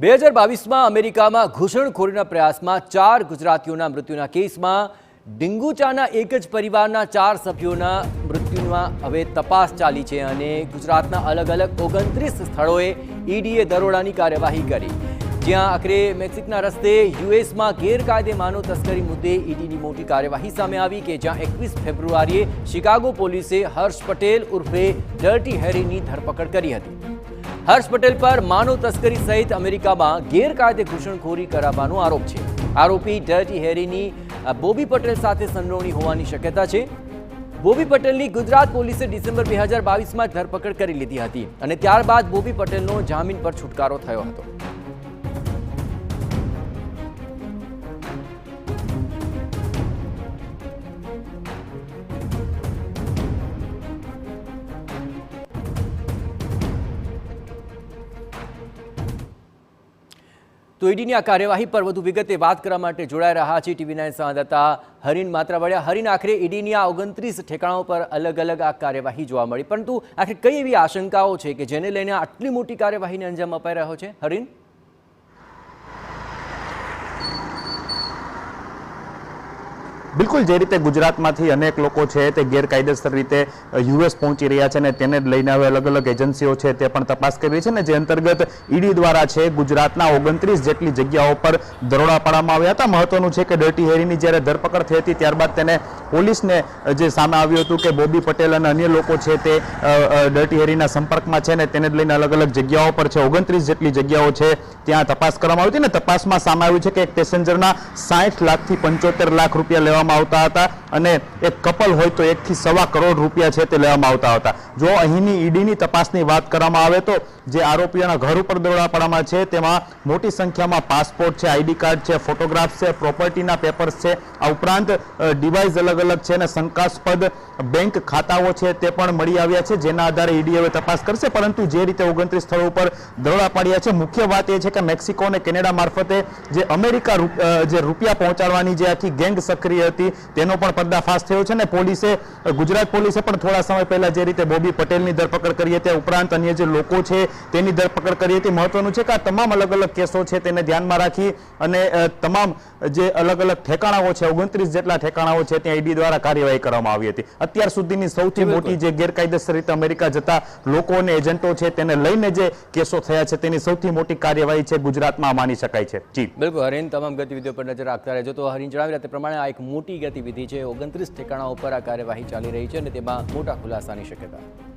2022માં અમેરિકામાં ઘૂસણખોરીના પ્રયાસમાં 4 ગુજરાતીઓના મૃત્યુના કેસમાં ડિંગુચાના એક જ પરિવારના 4 સભ્યોના મૃત્યુમાં હવે તપાસ ચાલી છે અને ગુજરાતના અલગ અલગ 29 સ્થળોએ ઈડીએ દરોડાની કાર્યવાહી કરી, જ્યાં આખરે મેક્સિકના રસ્તે યુએસમાં ગેરકાયદે માનવ તસ્કરી મુદ્દે ઈડીની મોટી કાર્યવાહી સામે આવી કે જ્યાં 21 ફેબ્રુઆરીએ શિકાગો પોલીસે હર્ષ પટેલ ઉર્ફે ડર્ટી હેરીની ધરપકડ કરી હતી। હર્ષ પટેલ પર માનવ તસ્કરી સહિત અમેરિકામાં ગેરકાયદે ઘૂસણખોરી કરાવવાનો આરોપ છે। આરોપી ડર્ટી હેરીની બોબી પટેલ સાથે સંડોવણી હોવાની શક્યતા છે। બોબી પટેલની ગુજરાત પોલીસે ડિસેમ્બર 2022માં ધરપકડ કરી લીધી હતી અને ત્યારબાદ બોબી પટેલનો જામીન પર છુટકારો થયો હતો। તો ઈડીની આ કાર્યવાહી પર વધુ વિગતે વાત કરવા માટે જોડાઈ રહ્યા છે TV9 સંવાદદાતા હરીન માત્રાવાડિયા। હરીન, આખરે ઈડીની આ 29 ઠેકાણાઓ પર અલગ અલગ આ કાર્યવાહી જોવા મળી, પરંતુ આખરે કઈ એવી આશંકાઓ છે કે જેને લઈને આટલી મોટી કાર્યવાહીને અંજામ અપાઈ રહ્યો છે? હરીન, બિલકુલ જે રીતે ગુજરાતમાંથી અનેક લોકો છે તે ગેરકાયદેસર રીતે યુએસ પહોંચી રહ્યા છે અને તેને લઈને હવે અલગ અલગ એજન્સીઓ છે તે પણ તપાસ કરી રહી છે ને જે અંતર્ગત ઈડી દ્વારા છે ગુજરાતના 29 જેટલી જગ્યાઓ પર દરોડા પાડવામાં આવ્યા હતા। મહત્વનું છે કે ડર્ટી હેરીની જ્યારે ધરપકડ થઈ હતી ત્યારબાદ તેને પોલીસને જે સામે આવ્યું હતું કે બોબી પટેલ અને અન્ય લોકો છે તે ડર્ટી હેરીના સંપર્કમાં છે ને તેને લઈને અલગ અલગ જગ્યાઓ પર છે 29 જેટલી જગ્યાઓ છે ત્યાં તપાસ કરવામાં આવી હતી ને તપાસમાં સામે આવ્યું છે કે એક પેસેન્જરના 60 લાખથી 75 લાખ રૂપિયા લેવામાં આવતા હતા અને એક કપલ હોય તો 1 થી સવા કરોડ રૂપિયા છે તે લેવામાં આવતા હતા। જો અહીંની ઈડીની તપાસની વાત કરવામાં આવે તો જે આરોપીઓના ઘર ઉપર દરોડા પાડવામાં છે તેમાં મોટી સંખ્યામાં પાસપોર્ટ છે, આઈડી કાર્ડ છે, ફોટોગ્રાફ્સ છે, પ્રોપર્ટીના પેપર્સ છે, આ ઉપરાંત ડિવાઇસ અલગ અલગ છે અને શંકાસ્પદ બેંક ખાતાઓ છે તે પણ મળી આવ્યા છે, જેના આધારે ઈડી હવે તપાસ કરશે। પરંતુ જે રીતે 29 સ્થળો ઉપર દરોડા પાડ્યા છે, મુખ્ય વાત એ છે કે મેક્સિકો અને કેનેડા મારફતે જે અમેરિકા જે રૂપિયા પહોંચાડવાની જે આખી ગેંગ સક્રિય હતી તેનો પણ પર્દાફાશ થયો છે ને ગુજરાત પોલીસે પણ થોડા સમય પહેલા જે રીતે બોબી પટેલની ધરપકડ કરી હતી, ઉપરાંત અન્ય જે લોકો છે તેની ધરપકડ કરી હતી। મહત્વનું છે કે આ તમામ અલગ અલગ કેસો છે તેને ધ્યાનમાં રાખી અને તમામ જે અલગ અલગ ઠેકાણાઓ છે 29 જેટલા ઠેકાણાઓ છે ત્યાં ઈડી દ્વારા કાર્યવાહી કરવામાં આવી હતી। અત્યાર સુધીની સૌથી મોટી જે ગેરકાયદેસર રીતે અમેરિકા જતા લોકો અને એજન્ટો છે તેને લઈને જે કેસો થયા છે તેની સૌથી મોટી કાર્યવાહી છે ગુજરાતમાં માની શકાય છે। જી બિલકુલ હરીન, તમામ ગતિવિધિઓ પર નજર રાખતા રહેજો। તો હરીન જણાવી રહ્યા તે પ્રમાણે આ એક મોટી ગતિવિધિ છે, 29 ઠેકાણાઓ પર આ કાર્યવાહી ચાલી રહી છે અને તેમાં મોટા ખુલાસાની શક્યતા।